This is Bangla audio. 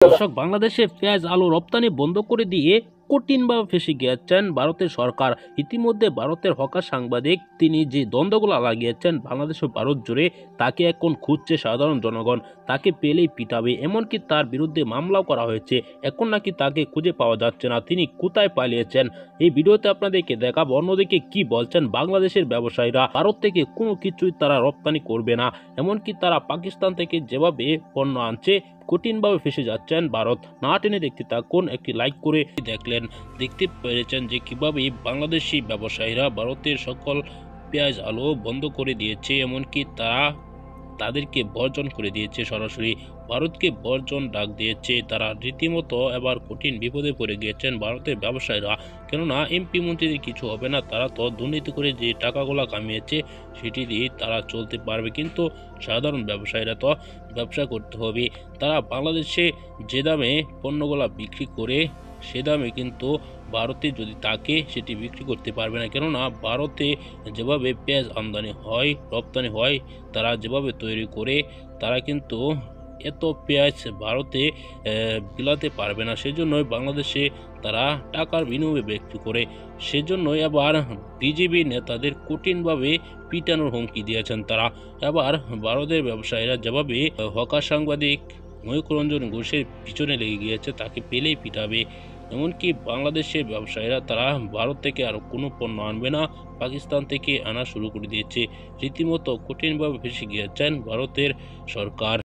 দর্শক, বাংলাদেশে পেঁয়াজ আলু রপ্তানি বন্ধ করে দিয়ে কঠিনভাবে ফেঁসে গিয়েছেন ভারতের সরকার। ইতিমধ্যে ভারতের হকার সাংবাদিক তিনি যে দ্বন্দ্বগুলো লাগিয়েছেন বাংলাদেশ ও ভারত জুড়ে, তাকে এখন খুঁজছে সাধারণ জনগণ। তাকে পেলেই পিটাবে, এমনকি তার বিরুদ্ধে মামলাও করা হয়েছে। এখন নাকি তাকে খুঁজে পাওয়া যাচ্ছে না, তিনি কোথায় পালিয়েছেন এই ভিডিওতে আপনাদেরকে দেখাবো। অন্যদিকে কি বলছেন বাংলাদেশের ব্যবসায়ীরা, ভারত থেকে কোনো কিছুই তারা রপ্তানি করবে না, এমনকি তারা পাকিস্তান থেকে যেভাবে পণ্য আনছে কঠিনভাবে ফেসে যাচ্ছেন ভারত। না টেনে দেখতে থাকুন, একটি লাইক করে দেখতে পেরেছেন যে কিভাবে বাংলাদেশি ব্যবসায়ীরা ভারতের সকল পেঁয়াজ আলু বন্ধ করে দিয়েছে, এমনকি তারা তাদেরকে বর্জন করে দিয়েছে, সরাসরি ভারতকে বর্জন ডাক দিয়েছে। তারা রীতিমতো এবার কঠিন বিপদে পড়ে গিয়েছেন ভারতের ব্যবসায়ীরা। কেননা এমপি মন্ত্রীদের কিছু হবে না, তারা তো দুর্নীতি করে যে টাকাগুলো কামিয়েছে সেটি দিয়ে তারা চলতে পারবে, কিন্তু সাধারণ ব্যবসায়ীরা তো ব্যবসা করতে হবে। তারা বাংলাদেশে যে দামে পণ্যগুলা বিক্রি করে সে দামে কিন্তু ভারতে যদি থাকে সেটি বিক্রি করতে পারবে না। কেননা ভারতে যেভাবে পেঁয়াজ আমদানি হয় রপ্তানি হয়, তারা যেভাবে তৈরি করে তারা কিন্তু এত পেঁয়াজ ভারতে বিলাতে পারবে না। সেজন্যই বাংলাদেশে তারা টাকার বিনিময়ে বিক্রি করে। সেজন্যই আবার বিজেপি নেতাদের কঠিনভাবে পিটানোর হুমকি দিয়েছেন তারা। এবার ভারতের ব্যবসায়ীরা যেভাবে হকার সাংবাদিক ময়ূক রঞ্জন ঘোষের পিছনে লেগে গিয়েছে, তাকে পেলেই পিটাবে। এমনকি বাংলাদেশের ব্যবসায়ীরা তারা ভারত থেকে আর কোনো পণ্য আনবে না, পাকিস্তান থেকে আনা শুরু করে দিয়েছে। রীতিমতো কঠিনভাবে ফেঁসে গিয়েছেন ভারতের সরকার।